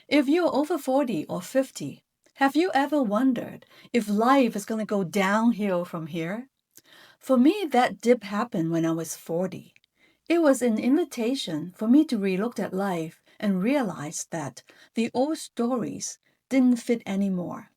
If you're over 40 or 50, have you ever wondered if life is going to go downhill from here? For me, that dip happened when I was 40. It was an invitation for me to relook at life and realize that the old stories didn't fit anymore.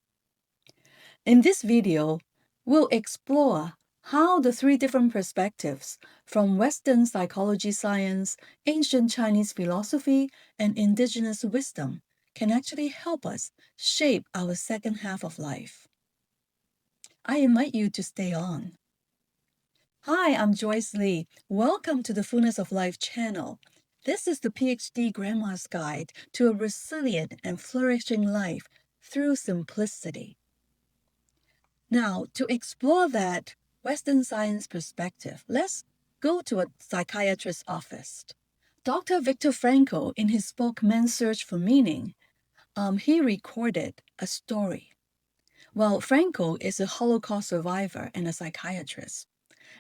In this video, we'll explore how the three different perspectives from Western psychology science, ancient Chinese philosophy, and indigenous wisdom can actually help us shape our second half of life. I invite you to stay on. Hi, I'm Joyce Lee. Welcome to the Fullness of Life channel. This is the PhD Grandma's Guide to a resilient and flourishing life through simplicity. Now, to explore that Western science perspective, let's go to a psychiatrist's office. Dr. Viktor Frankl, in his book Man's Search for Meaning, he recorded a story. Well, Frankl is a Holocaust survivor and a psychiatrist.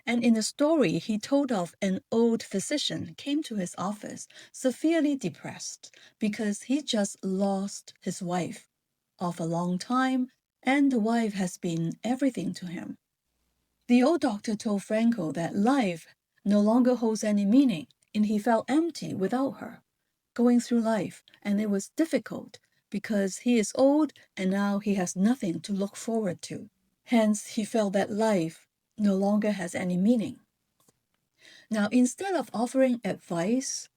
And in the story, he told of an old physician came to his office severely depressed because he just lost his wife of a long time, and the wife has been everything to him. The old doctor told Frankl that life no longer holds any meaning, and he felt empty without her, going through life, and it was difficult because he is old and now he has nothing to look forward to. Hence, he felt that life no longer has any meaning. Now, instead of offering advice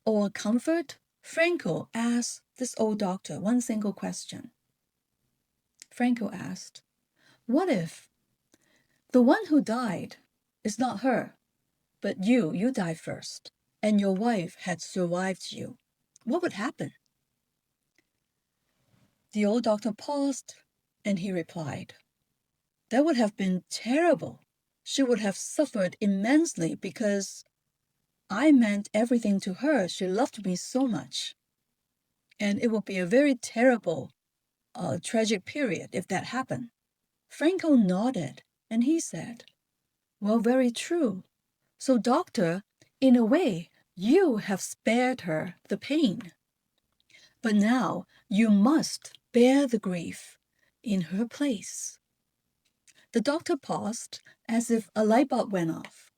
or comfort, Frankl asked this old doctor one single question. Frankl asked, "What if the one who died is not her, but you died first, and your wife had survived you? What would happen?" The old doctor paused, and he replied, "That would have been terrible. She would have suffered immensely because I meant everything to her. She loved me so much. And it would be a very terrible, tragic period if that happened." Frankl nodded, and he said, "Well, very true. So, doctor, in a way, you have spared her the pain. But now you must bear the grief in her place." The doctor paused as if a light bulb went off.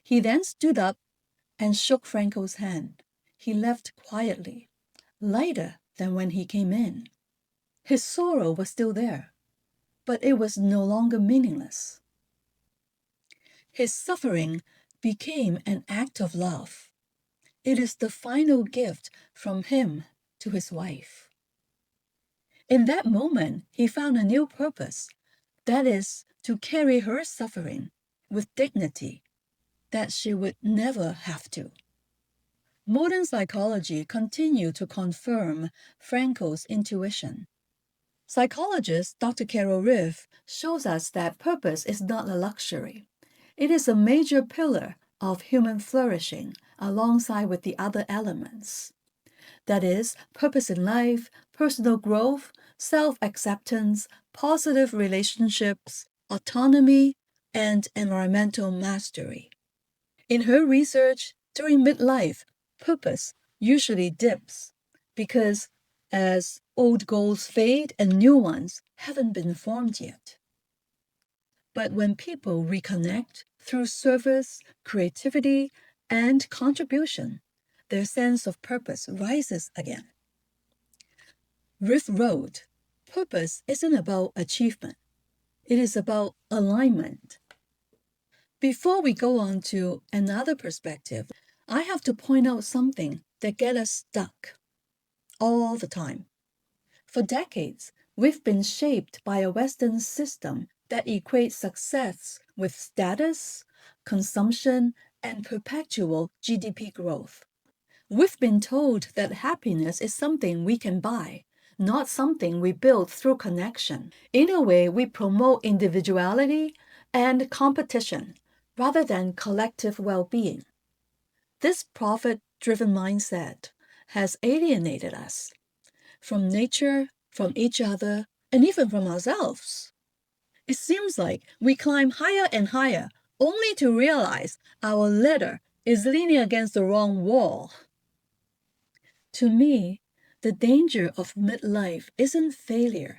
He then stood up and shook Frankl's hand. He left quietly, lighter than when he came in. His sorrow was still there, but it was no longer meaningless. His suffering became an act of love. It is the final gift from him to his wife. In that moment, he found a new purpose, that is, to carry her suffering with dignity that she would never have to. Modern psychology continues to confirm Frankl's intuition. Psychologist Dr. Ryff shows us that purpose is not a luxury. It is a major pillar of human flourishing alongside with the other elements. That is, purpose in life, personal growth, self-acceptance, positive relationships, autonomy, and environmental mastery. In her research, during midlife, purpose usually dips because as old goals fade and new ones haven't been formed yet. But when people reconnect through service, creativity, and contribution, their sense of purpose rises again. Ryff wrote, "Purpose isn't about achievement. It is about alignment." Before we go on to another perspective, I have to point out something that gets us stuck all the time. For decades, we've been shaped by a Western system that equates success with status, consumption, and perpetual GDP growth. We've been told that happiness is something we can buy, not something we build through connection. In a way, we promote individuality and competition rather than collective well-being. This profit-driven mindset has alienated us from nature, from each other, and even from ourselves. It seems like we climb higher and higher, only to realize our ladder is leaning against the wrong wall. To me, The danger of midlife isn't failure.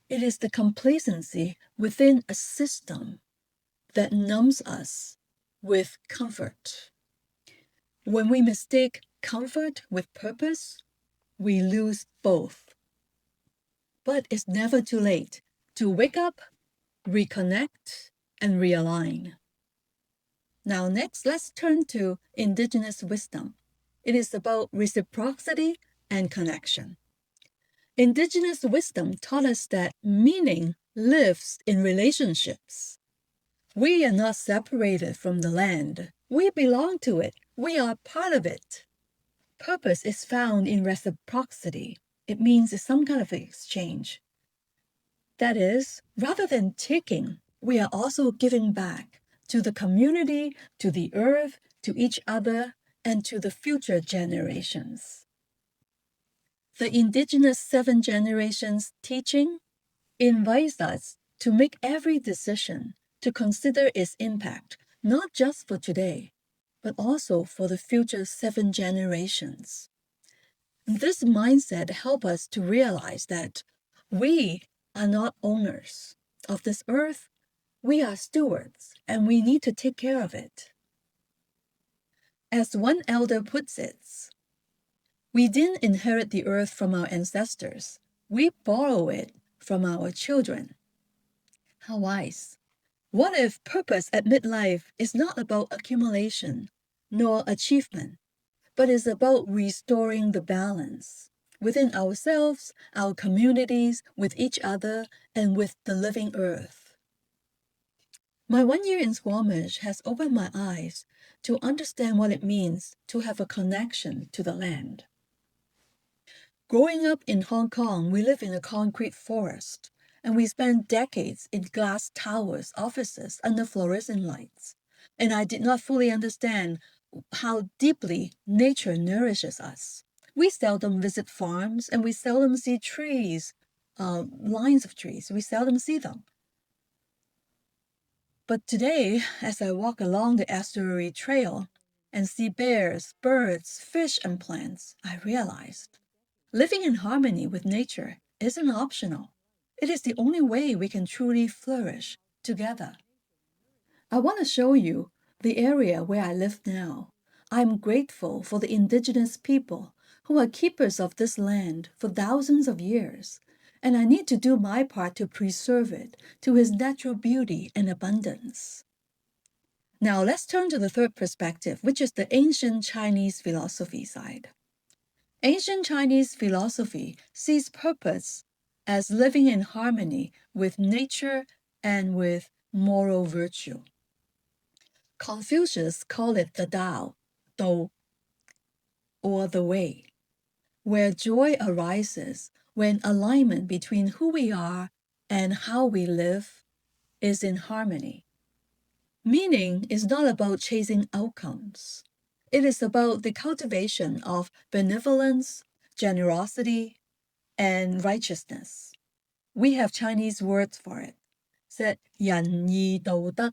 It is the complacency within a system that numbs us with comfort. When we mistake comfort with purpose, we lose both. But it's never too late to wake up, reconnect, and realign. Now, next, let's turn to Indigenous wisdom. It is about reciprocity and connection. Indigenous wisdom taught us that meaning lives in relationships. We are not separated from the land. We belong to it. We are part of it. Purpose is found in reciprocity. It means some kind of exchange. That is, rather than taking, we are also giving back to the community, to the earth, to each other, and to the future generations. The Indigenous 7 generations teaching invites us to make every decision to consider its impact, not just for today, but also for the future 7 generations. This mindset helps us to realize that we are not owners of this earth. We are stewards, and we need to take care of it. As one elder puts it, we didn't inherit the earth from our ancestors. We borrow it from our children. How wise. What if purpose at midlife is not about accumulation nor achievement, but is about restoring the balance within ourselves, our communities, with each other, and with the living earth? My 1 year in Squamish has opened my eyes to understand what it means to have a connection to the land. Growing up in Hong Kong, we live in a concrete forest, and we spent decades in glass towers, offices, under fluorescent lights. And I did not fully understand how deeply nature nourishes us. We seldom visit farms, and we seldom see trees, lines of trees. We seldom see them. But today, as I walk along the estuary trail and see bears, birds, fish, and plants, I realized living in harmony with nature isn't optional. It is the only way we can truly flourish together. I want to show you the area where I live now. I'm grateful for the indigenous people who are keepers of this land for thousands of years, and I need to do my part to preserve it to its natural beauty and abundance. Now let's turn to the third perspective, which is the ancient Chinese philosophy side. Ancient Chinese philosophy sees purpose as living in harmony with nature and with moral virtue. Confucius called it the Tao, Dou, or the way, where joy arises when alignment between who we are and how we live is in harmony. Meaning is not about chasing outcomes. It is about the cultivation of benevolence, generosity, and righteousness. We have Chinese words for it. Said 仁義道德.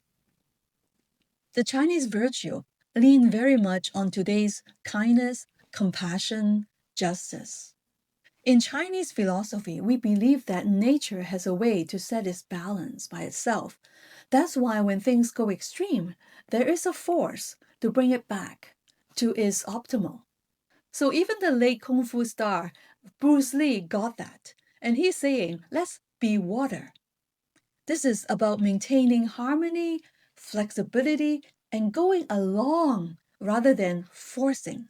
The Chinese virtue lean very much on today's kindness, compassion, justice. In Chinese philosophy, we believe that nature has a way to set its balance by itself. That's why when things go extreme, there is a force to bring it back to its optimal. So even the late Kung Fu star, Bruce Lee, got that. And he's saying, let's be water. This is about maintaining harmony, flexibility, and going along rather than forcing.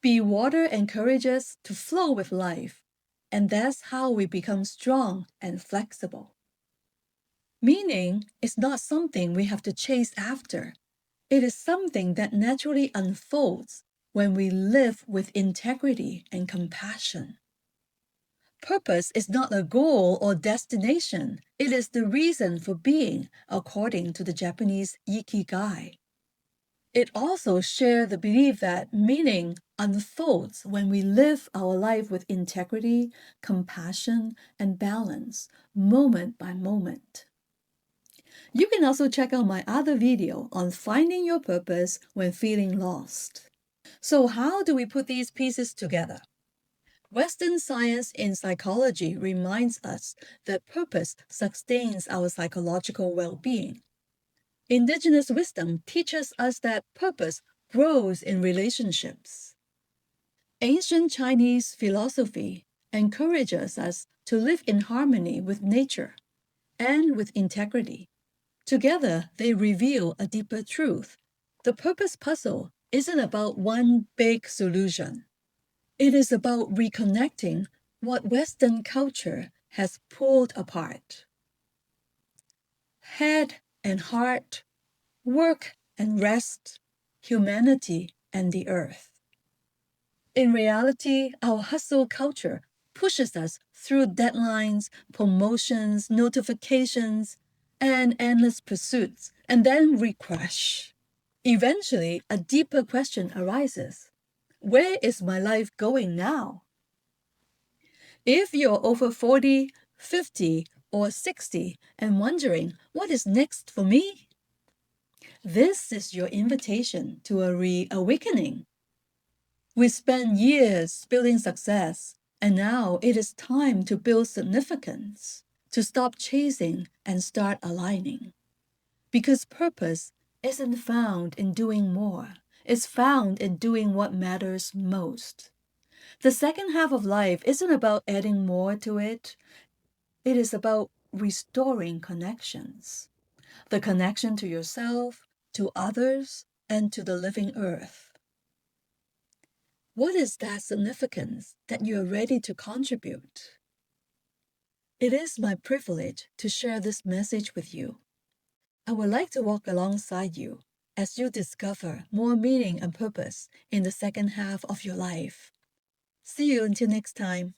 Be water encourages us to flow with life, and that's how we become strong and flexible. Meaning is not something we have to chase after. It is something that naturally unfolds when we live with integrity and compassion. Purpose is not a goal or destination. It is the reason for being, according to the Japanese Ikigai. It also shares the belief that meaning unfolds when we live our life with integrity, compassion, and balance, moment by moment. You can also check out my other video on finding your purpose when feeling lost. So how do we put these pieces together? Western science in psychology reminds us that purpose sustains our psychological well-being. Indigenous wisdom teaches us that purpose grows in relationships. Ancient Chinese philosophy encourages us to live in harmony with nature and with integrity. Together, they reveal a deeper truth. The purpose puzzle isn't about one big solution. It is about reconnecting what Western culture has pulled apart. Head and heart, work and rest, humanity and the earth. In reality, our hustle culture pushes us through deadlines, promotions, notifications, and endless pursuits, and then we crash. Eventually, a deeper question arises. Where is my life going now? If you're over 40, 50, or 60 and wondering, what is next for me? This is your invitation to a reawakening. We spent years building success, and now it is time to build significance, to stop chasing and start aligning. Because purpose isn't found in doing more, it's found in doing what matters most. The second half of life isn't about adding more to it, it is about restoring connections. The connection to yourself, to others, and to the living earth. What is that significance that you are ready to contribute? It is my privilege to share this message with you. I would like to walk alongside you as you discover more meaning and purpose in the second half of your life. See you until next time.